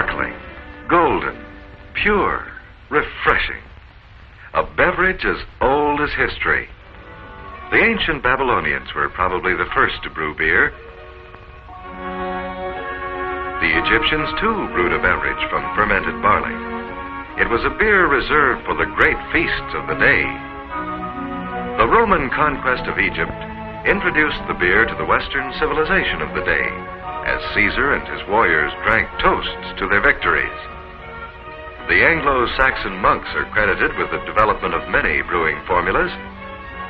sparkling, golden, pure, refreshing. A beverage as old as history. The ancient Babylonians were probably the first to brew beer. The Egyptians, too, brewed a beverage from fermented barley. It was a beer reserved for the great feasts of the day. The Roman conquest of Egypt introduced the beer to the Western civilization of the day, as Caesar and his warriors drank toasts to their victories. The Anglo-Saxon monks are credited with the development of many brewing formulas.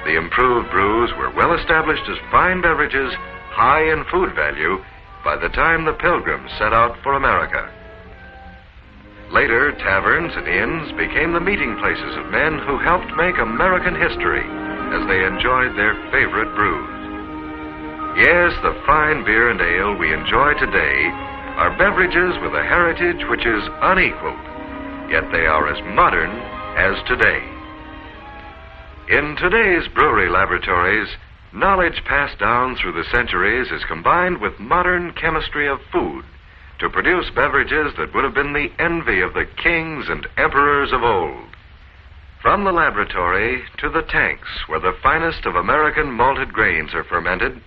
The improved brews were well established as fine beverages, high in food value, by the time the Pilgrims set out for America. Later, taverns and inns became the meeting places of men who helped make American history as they enjoyed their favorite brews. Yes, the fine beer and ale we enjoy today are beverages with a heritage which is unequaled, yet they are as modern as today. In today's brewery laboratories, knowledge passed down through the centuries is combined with modern chemistry of food to produce beverages that would have been the envy of the kings and emperors of old. From the laboratory to the tanks where the finest of American malted grains are fermented,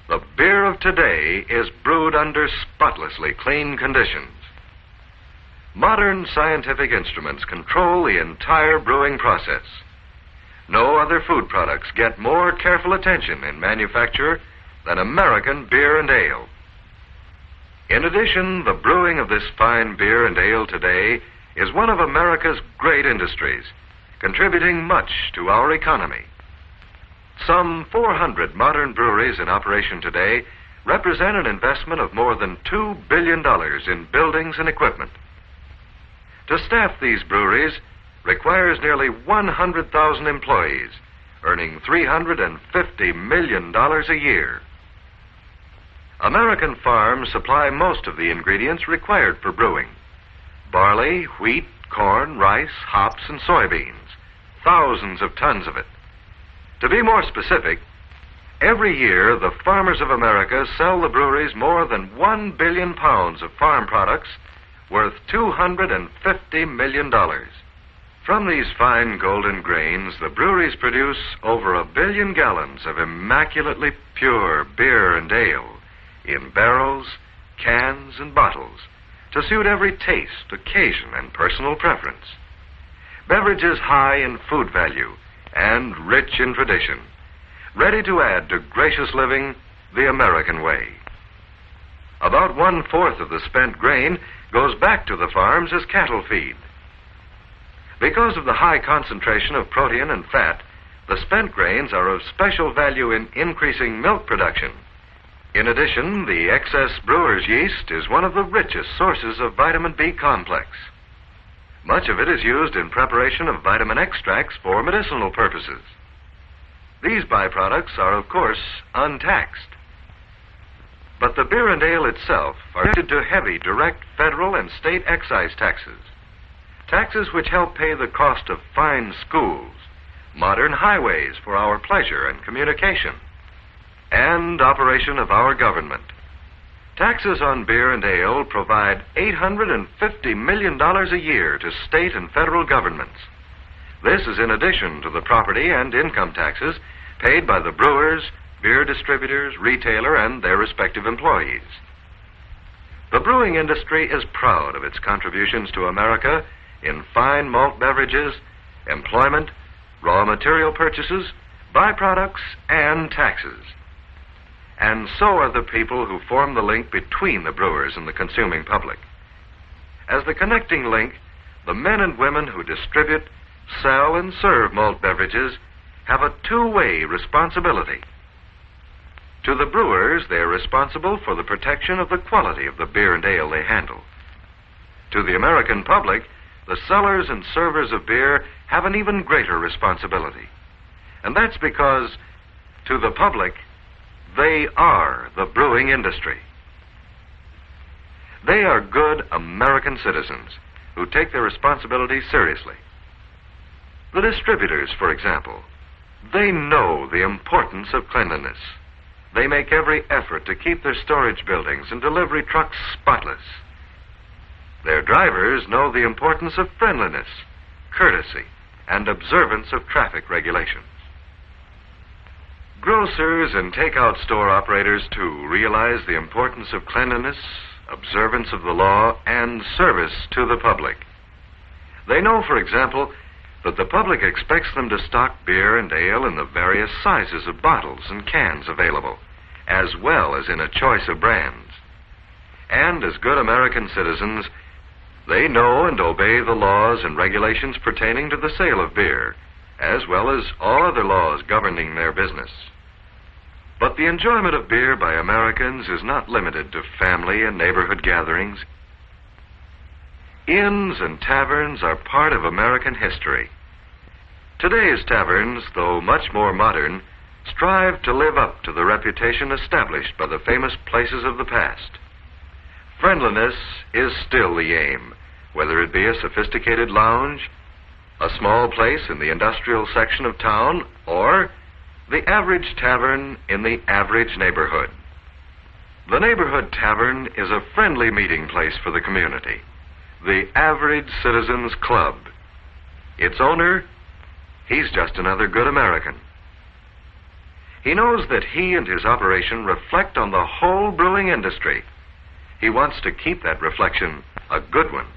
the beer of today is brewed under spotlessly clean conditions. Modern scientific instruments control the entire brewing process. No other food products get more careful attention in manufacture than American beer and ale. In addition, the brewing of this fine beer and ale today is one of America's great industries, contributing much to our economy. Some 400 modern breweries in operation today represent an investment of more than $2 billion in buildings and equipment. To staff these breweries requires nearly 100,000 employees, earning $350 million a year. American farms supply most of the ingredients required for brewing: barley, wheat, corn, rice, hops, and soybeans, thousands of tons of it. To be more specific, every year the farmers of America sell the breweries more than 1 billion pounds of farm products worth $250 million. From these fine golden grains, the breweries produce over 1 billion gallons of immaculately pure beer and ale in barrels, cans, and bottles to suit every taste, occasion, and personal preference. Beverages high in food value and rich in tradition, ready to add to gracious living the American way. About 1/4 of the spent grain goes back to the farms as cattle feed. Because of the high concentration of protein and fat, the spent grains are of special value in increasing milk production. In addition, the excess brewer's yeast is one of the richest sources of vitamin B complex. Much of it is used in preparation of vitamin extracts for medicinal purposes. These byproducts are, of course, untaxed. But the beer and ale itself are subjected to heavy direct federal and state excise taxes. Taxes which help pay the cost of fine schools, modern highways for our pleasure and communication, and operation of our government. Taxes on beer and ale provide $850 million a year to state and federal governments. This is in addition to the property and income taxes paid by the brewers, beer distributors, retailer, and their respective employees. The brewing industry is proud of its contributions to America in fine malt beverages, employment, raw material purchases, byproducts, and taxes. And so are the people who form the link between the brewers and the consuming public. As the connecting link, the men and women who distribute, sell, and serve malt beverages have a two-way responsibility. To the brewers, they are responsible for the protection of the quality of the beer and ale they handle. To the American public, the sellers and servers of beer have an even greater responsibility. And that's because, to the public, they are the brewing industry. They are good American citizens who take their responsibilities seriously. The distributors, for example, they know the importance of cleanliness. They make every effort to keep their storage buildings and delivery trucks spotless. Their drivers know the importance of friendliness, courtesy, and observance of traffic regulations. Grocers and takeout store operators, too, realize the importance of cleanliness, observance of the law, and service to the public. They know, for example, that the public expects them to stock beer and ale in the various sizes of bottles and cans available, as well as in a choice of brands. And as good American citizens, they know and obey the laws and regulations pertaining to the sale of beer, as well as all other laws governing their business. But the enjoyment of beer by Americans is not limited to family and neighborhood gatherings. Inns and taverns are part of American history. Today's taverns, though much more modern, strive to live up to the reputation established by the famous places of the past. Friendliness is still the aim, whether it be a sophisticated lounge, a small place in the industrial section of town, or the average tavern in the average neighborhood. The neighborhood tavern is a friendly meeting place for the community, the average citizen's club. Its owner, he's just another good American. He knows that he and his operation reflect on the whole brewing industry. He wants to keep that reflection a good one.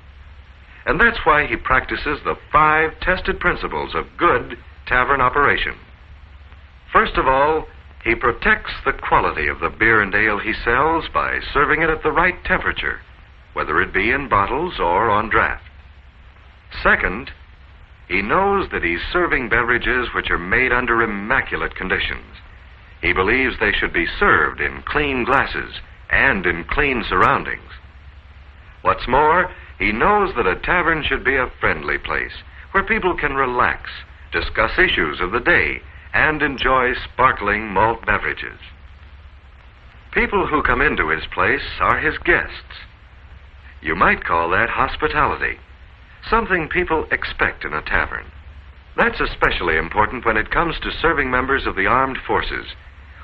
And that's why he practices the 5 tested principles of good tavern operation. First of all, he protects the quality of the beer and ale he sells by serving it at the right temperature, whether it be in bottles or on draft. Second, he knows that he's serving beverages which are made under immaculate conditions. He believes they should be served in clean glasses and in clean surroundings. What's more, he knows that a tavern should be a friendly place where people can relax, discuss issues of the day, and enjoy sparkling malt beverages. People who come into his place are his guests. You might call that hospitality, something people expect in a tavern. That's especially important when it comes to serving members of the armed forces,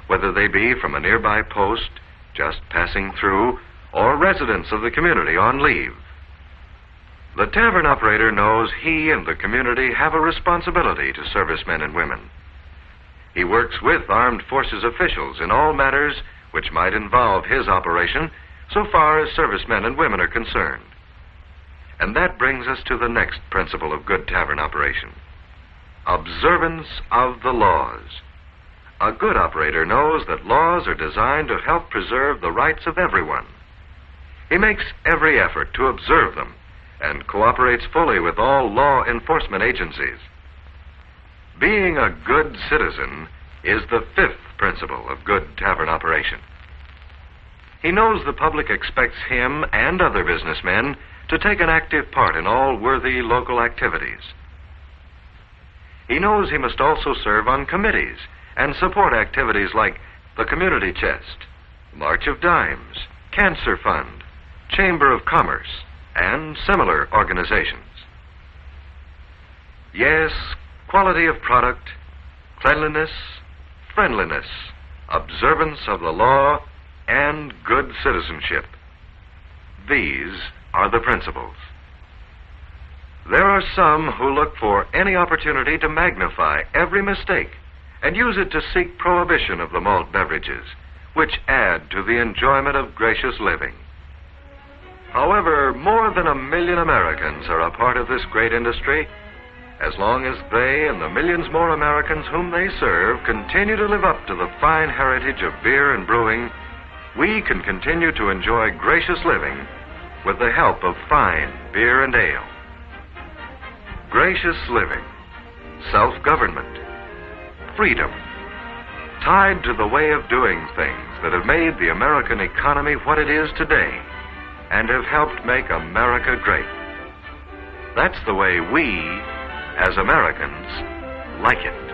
whether they be from a nearby post, just passing through, or residents of the community on leave. The tavern operator knows he and the community have a responsibility to servicemen and women. He works with armed forces officials in all matters which might involve his operation, so far as servicemen and women are concerned. And that brings us to the next principle of good tavern operation: observance of the laws. A good operator knows that laws are designed to help preserve the rights of everyone. He makes every effort to observe them and cooperates fully with all law enforcement agencies. Being a good citizen is the 5th principle of good tavern operation. He knows the public expects him and other businessmen to take an active part in all worthy local activities. He knows he must also serve on committees and support activities like the Community Chest, March of Dimes, Cancer Fund, Chamber of Commerce, and similar organizations. Yes, quality of product, cleanliness, friendliness, observance of the law, and good citizenship. These are the principles. There are some who look for any opportunity to magnify every mistake and use it to seek prohibition of the malt beverages, which add to the enjoyment of gracious living. However, more than 1 million Americans are a part of this great industry. As long as they and the millions more Americans whom they serve continue to live up to the fine heritage of beer and brewing, we can continue to enjoy gracious living with the help of fine beer and ale. Gracious living, self-government, freedom, tied to the way of doing things that have made the American economy what it is today and have helped make America great. That's the way we, as Americans, like it.